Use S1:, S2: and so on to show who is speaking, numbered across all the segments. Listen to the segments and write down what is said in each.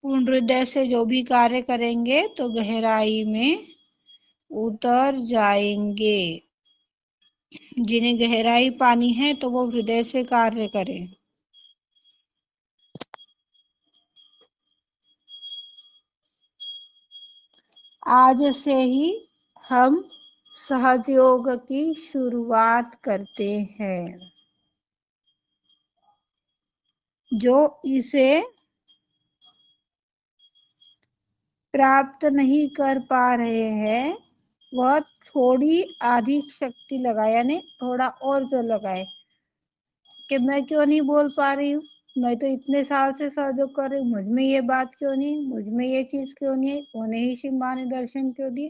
S1: पूर्ण हृदय से जो भी कार्य करेंगे तो गहराई में उतर जाएंगे। जिन्हें गहराई पानी है तो वो हृदय से कार्य करें। आज से ही हम सहज योग की शुरुआत करते हैं। जो इसे प्राप्त नहीं कर पा रहे हैं वह थोड़ी अधिक शक्ति लगाए, यानी थोड़ा और जो लगाए कि मैं क्यों नहीं बोल पा रही हूँ, मैं तो इतने साल से सहयोग कर रही हूँ, मुझ में ये बात क्यों नहीं, मुझ में ये चीज क्यों नहीं है, उन्हें ही शिव माँ ने दर्शन क्यों दिए।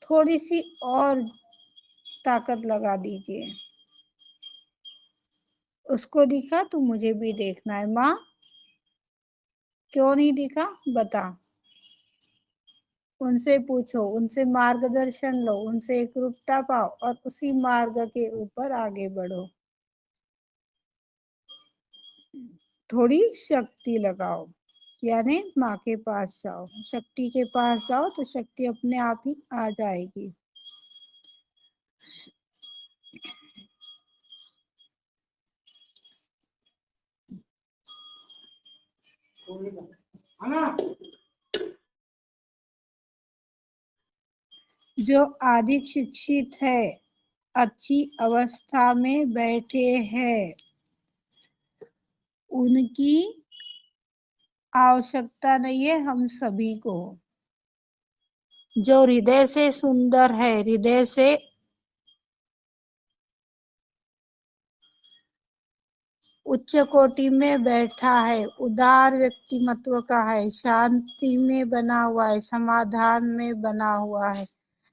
S1: थोड़ी सी और ताकत लगा दीजिए। उसको दिखा तो मुझे भी देखना है। माँ क्यों नहीं दिखा बता। उनसे पूछो, उनसे मार्गदर्शन लो, उनसे एकरूपता पाओ और उसी मार्ग के ऊपर आगे बढ़ो। थोड़ी शक्ति लगाओ, यानी माँ के पास जाओ, शक्ति के पास जाओ तो शक्ति अपने आप ही आ जाएगी। जो अधिक शिक्षित है, अच्छी अवस्था में बैठे हैं, उनकी आवश्यकता नहीं है हम सभी को। जो हृदय से सुंदर है, हृदय से उच्च कोटि में बैठा है, उदार व्यक्तिमत्व का है, शांति में बना हुआ है, समाधान में बना हुआ है,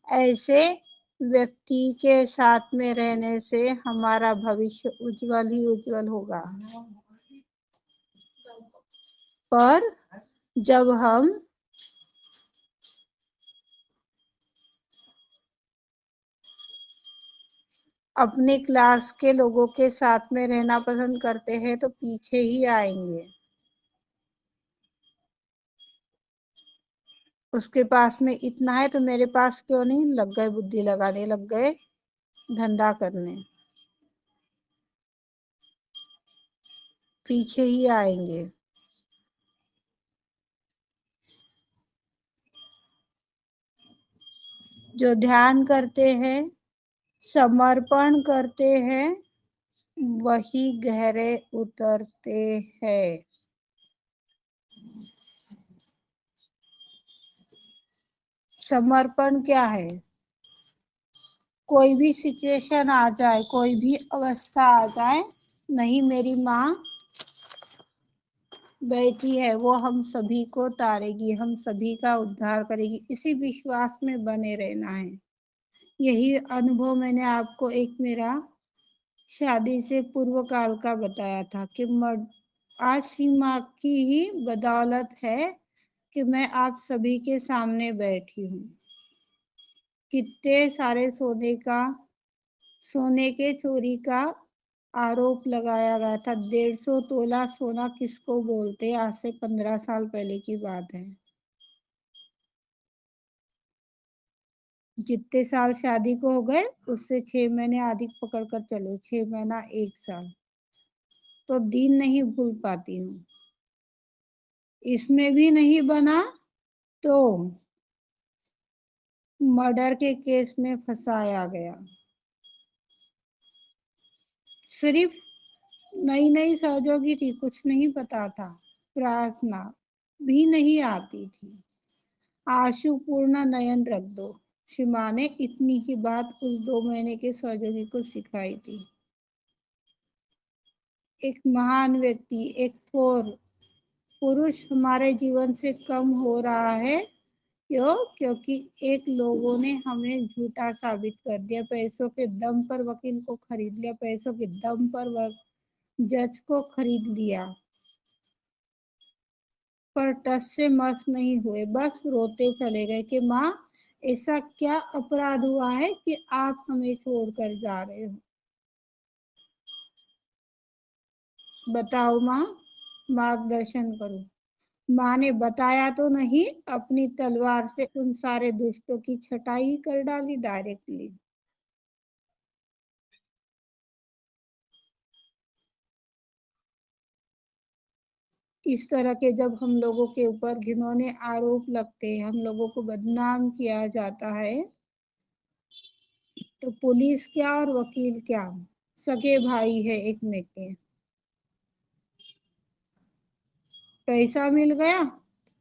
S1: ऐसे व्यक्ति के साथ में रहने से हमारा भविष्य उज्जवल ही उज्जवल होगा। पर जब हम अपने क्लास के लोगों के साथ में रहना पसंद करते हैं तो पीछे ही आएंगे। उसके पास में इतना है तो मेरे पास क्यों नहीं, लग गए बुद्धि लगाने, लग गए धंधा करने, पीछे ही आएंगे। जो ध्यान करते हैं, समर्पण करते हैं, वही गहरे उतरते हैं। समर्पण क्या है? कोई भी सिचुएशन आ जाए, कोई भी अवस्था आ जाए, नहीं मेरी माँ बैठी है, वो हम सभी को तारेगी, हम सभी का उद्धार करेगी, इसी विश्वास में बने रहना है। यही अनुभव मैंने आपको एक मेरा शादी से पूर्व काल का बताया था कि आज सीमा की ही बदौलत है कि मैं आप सभी के सामने बैठी हूँ। कितने सारे सोने के चोरी का आरोप लगाया गया था। 150 तोला सोना किसको बोलते, आज से 15 साल पहले की बात है। जितने साल शादी को हो गए उससे 6 महीने अधिक पकड़ कर चलो, 6 महीना 1 साल, तो दिन नहीं भूल पाती हूँ। इसमें भी नहीं बना तो मर्डर के केस में फंसाया गया। सिर्फ नई नई सहयोगी थी, कुछ नहीं पता था, प्रार्थना भी नहीं आती थी। आंसू पूर्ण नयन रख दो, शिमा ने इतनी ही बात उस 2 महीने के सहयोगी को सिखाई थी। एक महान व्यक्ति, एक पुरुष हमारे जीवन से कम हो रहा है, क्यों? क्योंकि एक लोगों ने हमें झूठा साबित कर दिया, पैसों के दम पर वकील को खरीद लिया, पैसों के दम पर जज को खरीद लिया, पर टस से मस नहीं हुए, बस रोते चले गए कि माँ ऐसा क्या अपराध हुआ है कि आप हमें छोड़कर जा रहे हो, बताओ माँ, मार्गदर्शन करो। माँ ने बताया तो नहीं, अपनी तलवार से उन सारे दुष्टों की छटाई कर डाली डायरेक्टली। इस तरह के जब हम लोगों के ऊपर घिनौने आरोप लगते हैं, हम लोगों को बदनाम किया जाता है, तो पुलिस क्या और वकील क्या, सगे भाई है एक में के। पैसा मिल गया,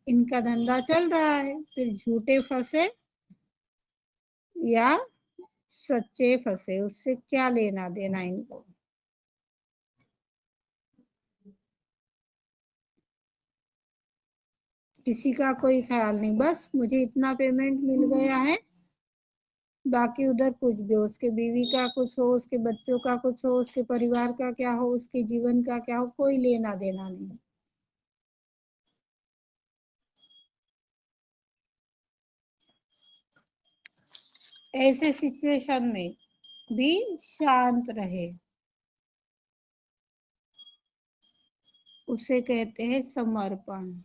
S1: इनका धंधा चल रहा है, फिर झूठे फंसे या सच्चे फंसे, उससे क्या लेना देना इनको। किसी का कोई ख्याल नहीं, बस मुझे इतना पेमेंट मिल गया है, बाकी उधर कुछ भी हो, उसके बीवी का कुछ हो, उसके बच्चों का कुछ हो, उसके परिवार का क्या हो, उसके जीवन का क्या हो, कोई लेना देना नहीं। ऐसे सिचुएशन में भी शांत रहे, उसे कहते हैं समर्पण।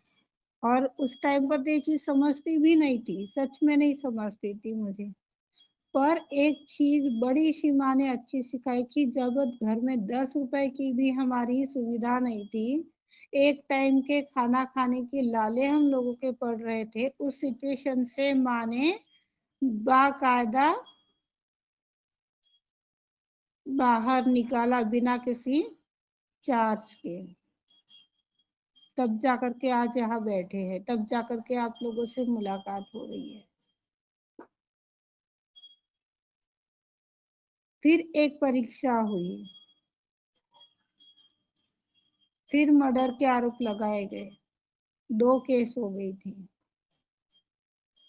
S1: और उस टाइम पर तो ये चीज समझती भी नहीं थी, सच में नहीं समझती थी मुझे। पर एक चीज बड़ी सी माँ ने अच्छी सिखाई कि जब घर में 10 रुपए की भी हमारी सुविधा नहीं थी, एक टाइम के खाना खाने की लाले हम लोगों के पड़ रहे थे, उस सिचुएशन से माँ ने बाकायदा बाहर निकाला बिना किसी चार्ज के। तब जाकर के आज यहाँ बैठे हैं, तब जाकर के आप लोगों से मुलाकात हो रही है। फिर एक परीक्षा हुई, फिर मर्डर के आरोप लगाए गए, 2 केस हो गई थी।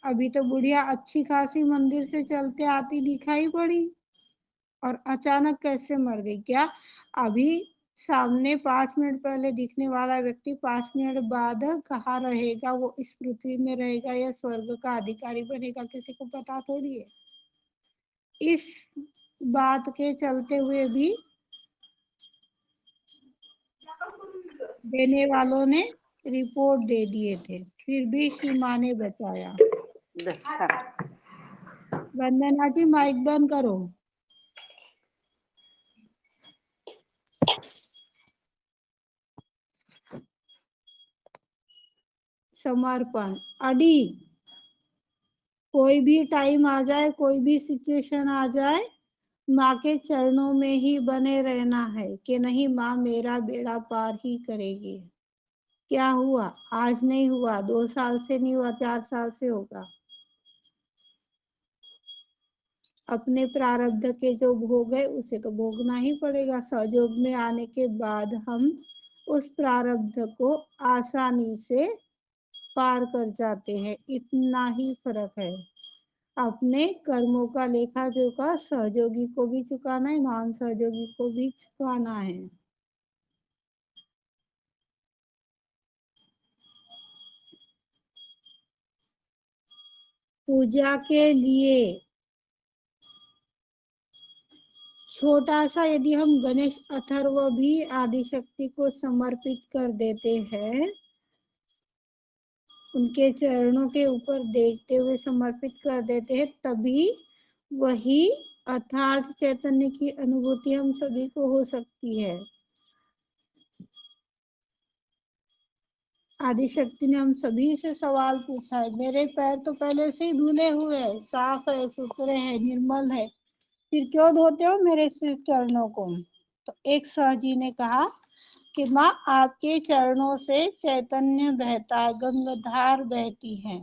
S1: अभी तो बुढ़िया अच्छी खासी मंदिर से चलते आती दिखाई पड़ी, और अचानक कैसे मर गई क्या। अभी सामने 5 मिनट पहले दिखने वाला व्यक्ति 5 मिनट बाद कहाँ रहेगा, वो इस पृथ्वी में रहेगा या स्वर्ग का अधिकारी बनेगा, किसी को पता थोड़ी है। इस बात के चलते हुए भी देने वालों ने रिपोर्ट दे दिए थे, फिर भी सीमा ने बचाया। वंदना जी माइक बंद करो। समर्पण अड़ी, कोई भी टाइम आ जाए, कोई भी सिचुएशन आ जाए, माँ के चरणों में ही बने रहना है कि नहीं, माँ मेरा बेड़ा पार ही करेगी। क्या हुआ, आज नहीं हुआ, 2 साल से नहीं हुआ, 4 साल से होगा। अपने प्रारब्ध के जो भोग है उसे तो भोगना ही पड़ेगा। सहयोग में आने के बाद हम उस प्रारब्ध को आसानी से पार कर जाते हैं, इतना ही फर्क है। अपने कर्मों का लेखा जोखा सहयोगी को भी चुकाना है, नॉन सहयोगी को भी चुकाना है। पूजा के लिए छोटा सा यदि हम गणेश अथर्व भी आदिशक्ति को समर्पित कर देते हैं, उनके चरणों के ऊपर देखते हुए समर्पित कर देते हैं, तभी वही अर्थात चैतन्य की अनुभूति हम सभी को हो सकती है। आदिशक्ति ने हम सभी से सवाल पूछा है, मेरे पैर तो पहले से ही धुले हुए हैं, साफ है, सुथरे हैं, निर्मल है, फिर क्यों धोते हो मेरे चरणों को। तो एक सहजी ने कहा कि माँ आपके चरणों से चैतन्य बहता है, गंगाधार बहती है,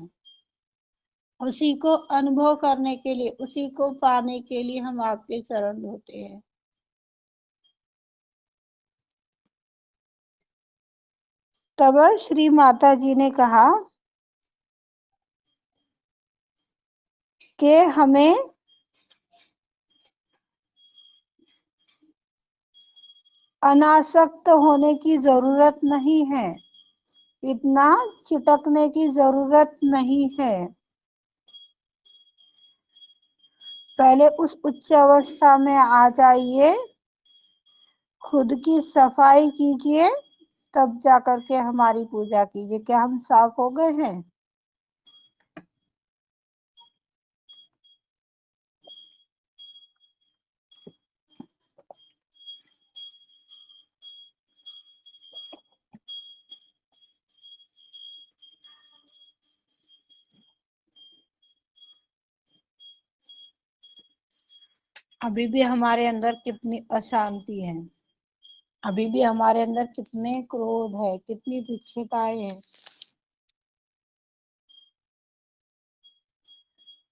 S1: उसी को अनुभव करने के लिए, उसी को पाने के लिए हम आपके चरण धोते हैं। तब श्री माता जी ने कहा कि हमें अनासक्त होने की जरूरत नहीं है, इतना चिटकने की जरूरत नहीं है। पहले उस उच्च अवस्था में आ जाइए, खुद की सफाई कीजिए, तब जाकर के हमारी पूजा कीजिए। क्या हम साफ हो गए हैं? अभी भी हमारे अंदर कितनी अशांति है, अभी भी हमारे अंदर कितने क्रोध है, कितनी दुच्छताएं है,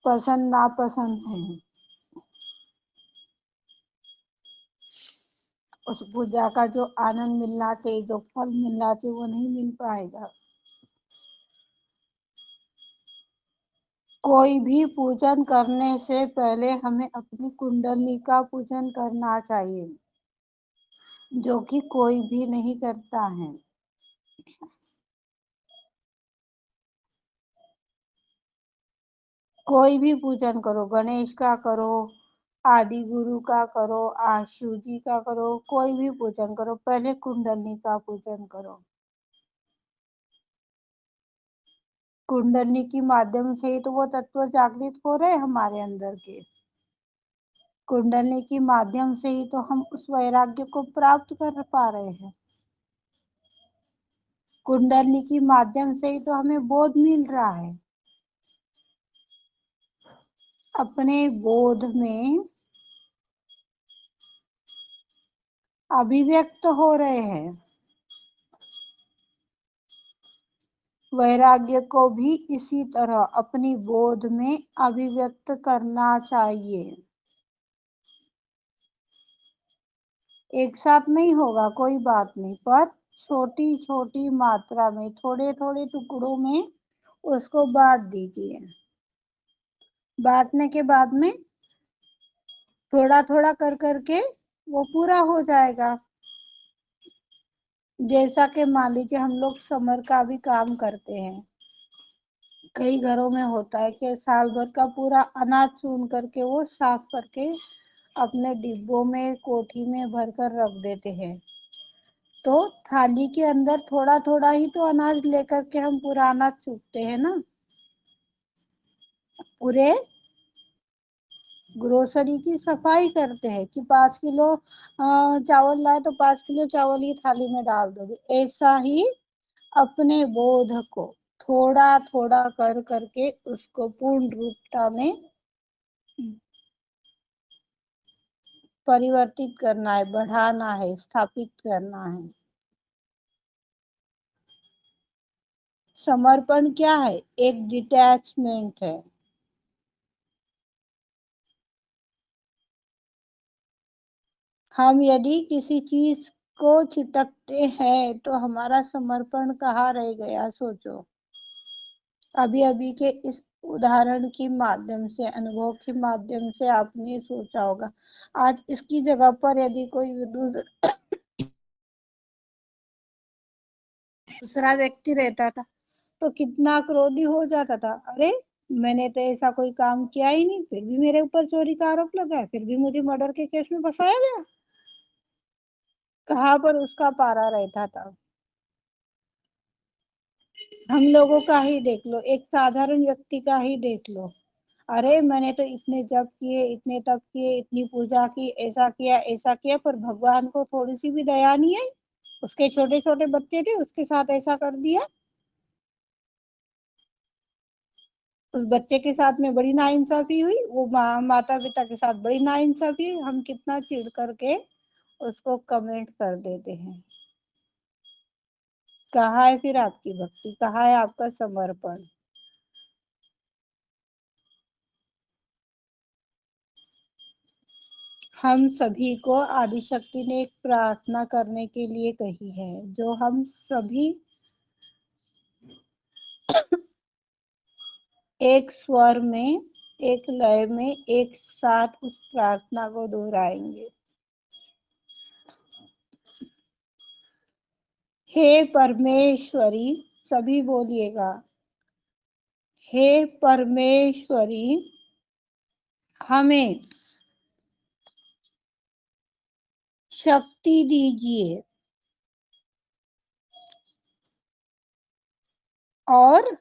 S1: पसंद नापसंद है। उस पूजा का जो आनंद मिलना चाहिए, जो फल मिलना चाहिए, वो नहीं मिल पाएगा। कोई भी पूजन करने से पहले हमें अपनी कुंडली का पूजन करना चाहिए, जो कि कोई भी नहीं करता है। कोई भी पूजन करो, गणेश का करो, आदि गुरु का करो, शिव जी का करो, कोई भी पूजन करो, पहले कुंडली का पूजन करो। कुंडली के माध्यम से ही तो वो तत्व जागृत हो रहे हमारे अंदर के। कुंडली के माध्यम से ही तो हम उस वैराग्य को प्राप्त कर पा रहे हैं। कुंडली के माध्यम से ही तो हमें बोध मिल रहा है। अपने बोध में अभिव्यक्त हो रहे हैं। वैराग्य को भी इसी तरह अपनी बोध में अभिव्यक्त करना चाहिए। एक साथ नहीं होगा, कोई बात नहीं, पर छोटी छोटी मात्रा में, थोड़े थोड़े टुकड़ों में उसको बांट दीजिए। बांटने के बाद में थोड़ा थोड़ा कर करके वो पूरा हो जाएगा। जैसा कि मान लीजिए हम लोग समर का भी काम करते हैं, कई घरों में होता है कि साल भर का पूरा अनाज चुन करके वो साफ करके अपने डिब्बों में, कोठी में भर कर रख देते हैं। तो थाली के अंदर थोड़ा थोड़ा ही तो अनाज लेकर के हम पूरा अनाज चूपते हैं ना। पूरे ग्रोसरी की सफाई करते हैं कि 5 किलो चावल लाए तो 5 किलो चावल ही थाली में डाल दोगे। ऐसा ही अपने बोध को थोड़ा थोड़ा कर करके उसको पूर्ण रूपता में परिवर्तित करना है, बढ़ाना है, स्थापित करना है। समर्पण क्या है? एक डिटैचमेंट है। हम यदि किसी चीज को चिटकते हैं तो हमारा समर्पण कहाँ रह गया, सोचो। अभी अभी के इस उदाहरण के माध्यम से, अनुभव के माध्यम से आपने सोचा होगा, आज इसकी जगह पर यदि कोई दूसरा व्यक्ति रहता था तो कितना क्रोधी हो जाता था। अरे, मैंने तो ऐसा कोई काम किया ही नहीं, फिर भी मेरे ऊपर चोरी का आरोप लगा है, फिर भी मुझे मर्डर के केस में फंसाया गया। कहाँ पर उसका पारा रहता था। हम लोगों का ही देख लो, एक साधारण व्यक्ति का ही देख लो। अरे, मैंने तो इतने जप किए, इतने तप किए, इतनी पूजा की, ऐसा किया ऐसा किया, पर भगवान को थोड़ी सी भी दया नहीं आई। उसके छोटे छोटे बच्चे थे, उसके साथ ऐसा कर दिया। उस बच्चे के साथ में बड़ी नाइंसाफी हुई, वो माता पिता के साथ बड़ी नाइंसाफी हुई। हम कितना चिढ़ करके उसको कमेंट कर देते हैं। कहाँ है फिर आपकी भक्ति, कहाँ है आपका समर्पण? हम सभी को आदिशक्ति ने एक प्रार्थना करने के लिए कही है, जो हम सभी एक स्वर में, एक लय में, एक साथ उस प्रार्थना को दोहराएंगे। हे परमेश्वरी, सभी बोलिएगा, हे परमेश्वरी, हमें शक्ति दीजिए और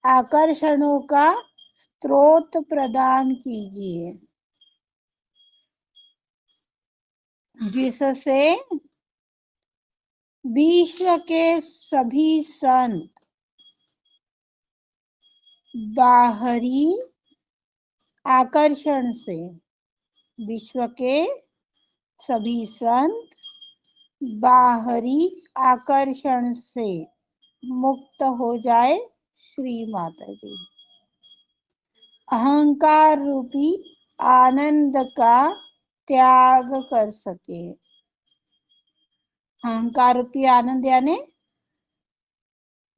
S1: आकर्षणों का स्रोत प्रदान कीजिए, जिससे विश्व के सभी संत बाहरी आकर्षण से, विश्व के सभी संत बाहरी आकर्षण से मुक्त हो जाए। श्री माता जी। अहंकार रूपी आनंद का त्याग कर सके। अहंकार रूपी आनंद यानी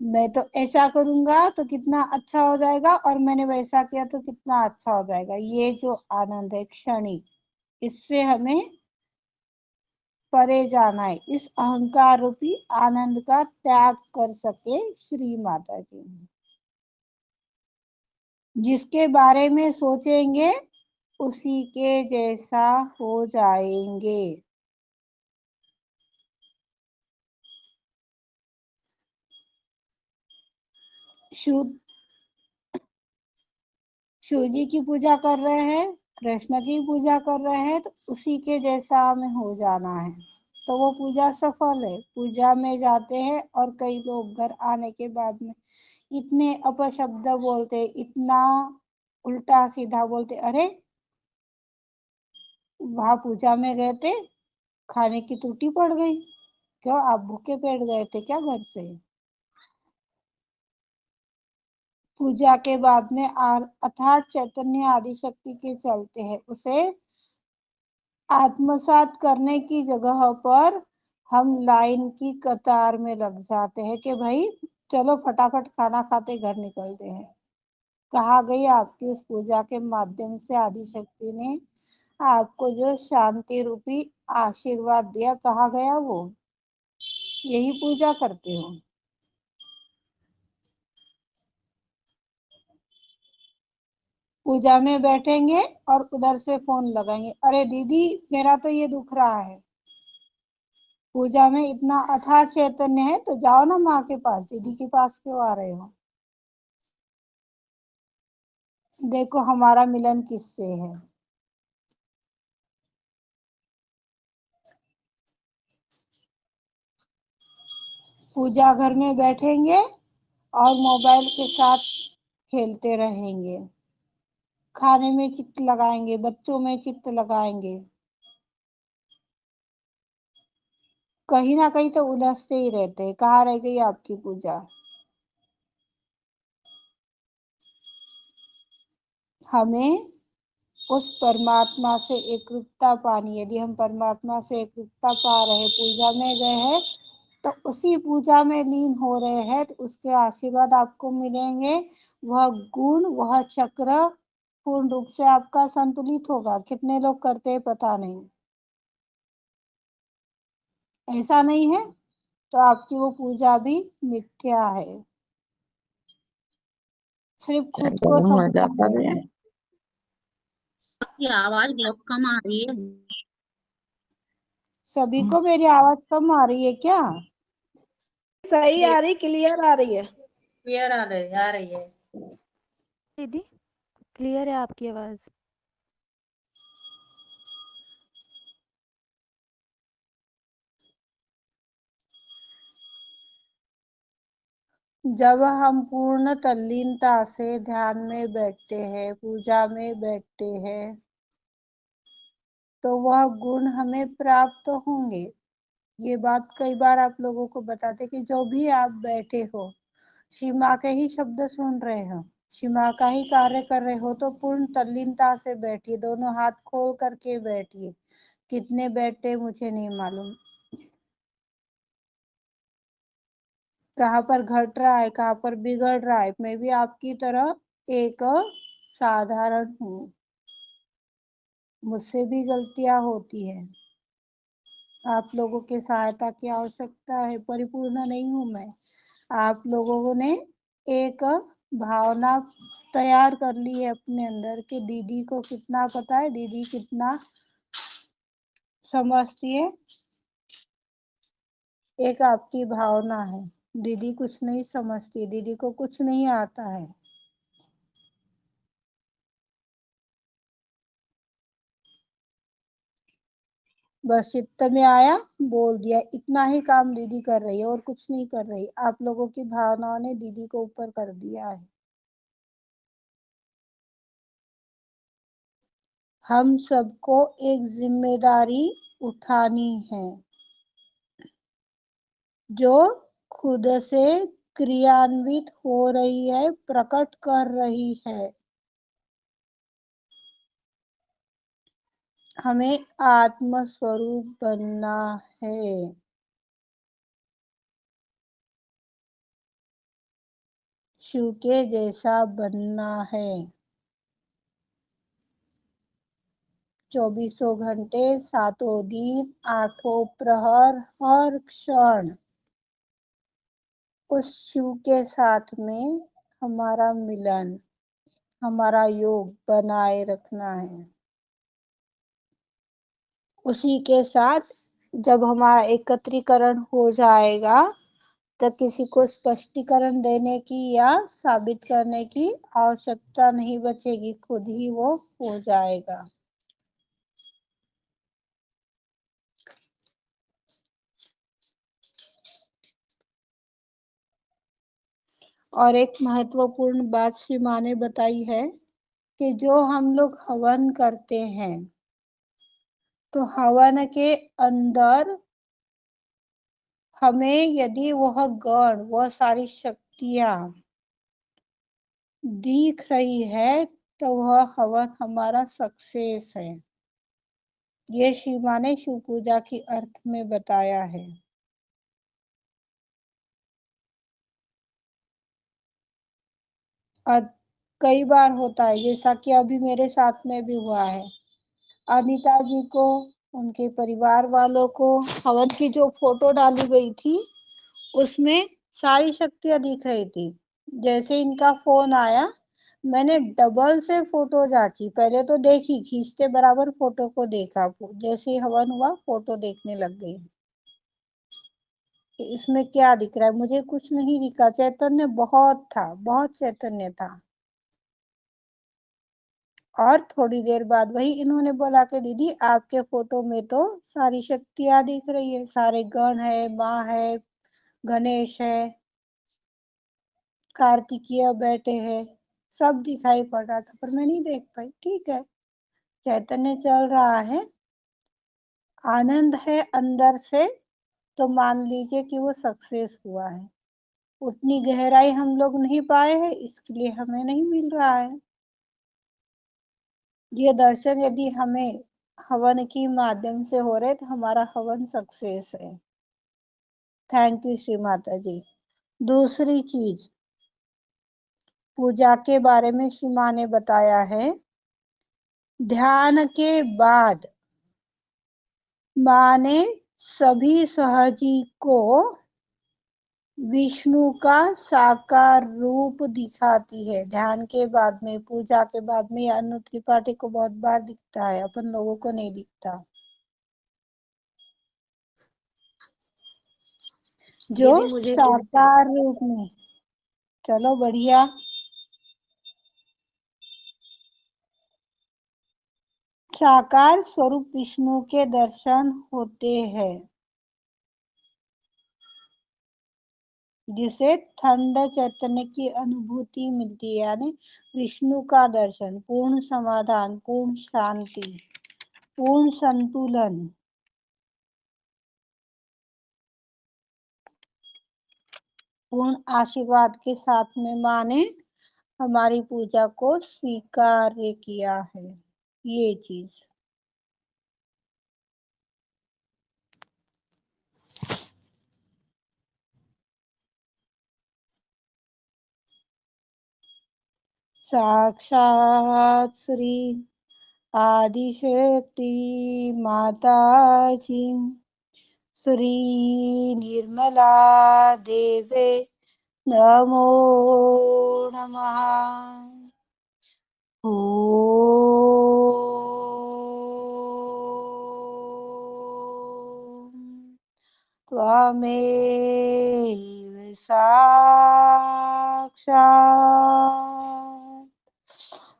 S1: मैं तो ऐसा करूंगा तो कितना अच्छा हो जाएगा और मैंने वैसा किया तो कितना अच्छा हो जाएगा, ये जो आनंद है क्षणिक, इससे हमें परे जाना है। इस अहंकार रूपी आनंद का त्याग कर सके श्री माता जी। जिसके बारे में सोचेंगे उसी के जैसा हो जाएंगे। शुद्ध शिव जी की पूजा कर रहे हैं, कृष्ण की पूजा कर रहे हैं, तो उसी के जैसा हमें हो जाना है, तो वो पूजा सफल है। पूजा में जाते हैं और कई लोग घर आने के बाद में इतने अपशब्द बोलते, इतना उल्टा सीधा बोलते, अरे वहां पूजा में गए थे, खाने की त्रुटि पड़ गई, क्यों आप भूखे पेट गए थे क्या घर से? पूजा के बाद में अर्थात चैतन्य आदि शक्ति के चलते हैं, उसे आत्मसात करने की जगह पर हम लाइन की कतार में लग जाते हैं कि भाई चलो फटाफट खाना खाते घर निकलते हैं। कहाँ गई आपकी उस पूजा के माध्यम से आदि शक्ति ने आपको जो शांति रूपी आशीर्वाद दिया, कहाँ गया वो? यही पूजा करते हो। पूजा में बैठेंगे और उधर से फोन लगाएंगे, अरे दीदी मेरा तो ये दुख रहा है। पूजा में इतना अथाह चैतन्य है तो जाओ ना माँ के पास, दीदी के पास क्यों आ रहे हो? देखो हमारा मिलन किससे है। पूजा घर में बैठेंगे और मोबाइल के साथ खेलते रहेंगे, खाने में चित्त लगाएंगे, बच्चों में चित्त लगाएंगे, कहीं ना कहीं तो उलझते ही रहते हैं। कहाँ रह गई आपकी पूजा? हमें उस परमात्मा से एकरूपता पानी। यदि हम परमात्मा से एकरूपता पा रहे, पूजा में गए हैं तो उसी पूजा में लीन हो रहे हैं, तो उसके आशीर्वाद आपको मिलेंगे। वह गुण, वह चक्र पूर्ण रूप से आपका संतुलित होगा। कितने लोग करते हैं पता नहीं, ऐसा नहीं है तो आपकी वो पूजा भी मिथ्या है। सिर्फ खुद को
S2: मजा कर रहे हैं।
S3: आपकी आवाज बहुत कम आ रही है।
S1: सभी को मेरी आवाज कम आ रही है क्या?
S4: सही आ रही, क्लियर आ रही है।
S3: क्लियर आ रही है।
S5: दीदी क्लियर है आपकी आवाज।
S1: जब हम पूर्ण तल्लीनता से ध्यान में बैठते हैं, पूजा में बैठते हैं, तो वह गुण हमें प्राप्त होंगे। ये बात कई बार आप लोगों को बताते कि जो भी आप बैठे हो, सीमा के ही शब्द सुन रहे हो, सीमा का ही कार्य कर रहे हो, तो पूर्ण तल्लीनता से बैठिए, दोनों हाथ खोल करके बैठिए। कितने बैठे मुझे नहीं मालूम, कहाँ पर घट रहा है, कहाँ पर बिगड़ रहा है। मैं भी आपकी तरह एक साधारण हूँ, मुझसे भी गलतियां होती है। आप लोगों की सहायता की आवश्यकता है, परिपूर्ण नहीं हूँ मैं। आप लोगों ने एक भावना तैयार कर ली है अपने अंदर कि दीदी को कितना पता है, दीदी कितना समझती है, एक आपकी भावना है। दीदी कुछ नहीं समझती, दीदी को कुछ नहीं आता है। बस चित्त में आया, बोल दिया, इतना ही काम दीदी कर रही है और कुछ नहीं कर रही। आप लोगों की भावनाओं ने दीदी को ऊपर कर दिया है। हम सबको एक जिम्मेदारी उठानी है जो खुद से क्रियान्वित हो रही है, प्रकट कर रही है। हमें आत्म स्वरूप बनना है। शिव के जैसा बनना है। 24 घंटे, 7 दिन, 8 प्रहर, हर क्षण उस शिव के साथ में हमारा मिलन, हमारा योग बनाए रखना है। उसी के साथ जब हमारा एकत्रीकरण हो जाएगा तो किसी को स्पष्टीकरण देने की या साबित करने की आवश्यकता नहीं बचेगी, खुद ही वो हो जाएगा। और एक महत्वपूर्ण बात श्री माँ ने बताई है कि जो हम लोग हवन करते हैं तो हवन के अंदर हमें यदि वह गण, वह सारी शक्तियां दिख रही है तो वह हवन हमारा सक्सेस है। ये शिव माँ ने शिव पूजा की अर्थ में बताया है। और कई बार होता है, जैसा कि अभी मेरे साथ में भी हुआ है। अनीता जी को, उनके परिवार वालों को हवन की जो फोटो डाली गई थी उसमें सारी शक्तियां दिख रही थी। जैसे इनका फोन आया, मैंने डबल से फोटो जांची। पहले तो देखी, खींचते बराबर फोटो को देखा, जैसे ही हवन हुआ फोटो देखने लग गई कि इसमें क्या दिख रहा है। मुझे कुछ नहीं दिखा, चैतन्य बहुत था, बहुत चैतन्य था। और थोड़ी देर बाद वही इन्होंने बोला कि दीदी आपके फोटो में तो सारी शक्तियां दिख रही है, सारे गण है, माँ है, गणेश है, कार्तिकीय बैठे हैं, सब दिखाई पड़ रहा था पर मैं नहीं देख पाई। ठीक है, चैतन्य चल रहा है, आनंद है अंदर से, तो मान लीजिए कि वो सक्सेस हुआ है। उतनी गहराई हम लोग नहीं पाए हैं, इसलिए हमें नहीं मिल रहा है। ये दर्शन यदि हमें हवन की माध्यम से हो रहे तो हमारा हवन सक्सेस है। थैंक यू श्री माता जी। दूसरी चीज, पूजा के बारे में श्री माँ ने बताया है, ध्यान के बाद माँ ने सभी सहजी को विष्णु का साकार रूप दिखाती है। ध्यान के बाद में, पूजा के बाद में, अनु त्रिपाठी को बहुत बार दिखता है, अपन लोगों को नहीं दिखता। जो साकार रूप में, चलो बढ़िया। साकार स्वरूप विष्णु के दर्शन होते हैं, जिसे ठंड चैतन्य की अनुभूति मिलती है। यानी विष्णु का दर्शन, पूर्ण समाधान, पूर्ण शांति, पूर्ण संतुलन, पूर्ण आशीर्वाद के साथ में माँ ने हमारी पूजा को स्वीकार किया है। ये चीज साक्षात श्री आदिशक्ति माता जी श्री निर्मला देवे नमो नमः। त्वमेव साक्षात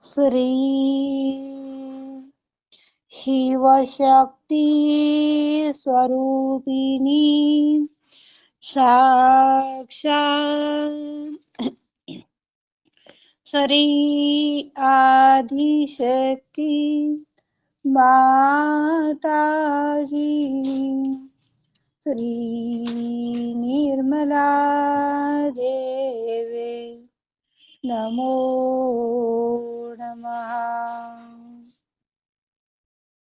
S1: श्री शिवशक्ती स्वरूपिणी साक्षात श्री आदिशक्ति माताजी श्री निर्मला देवी नमो नमः।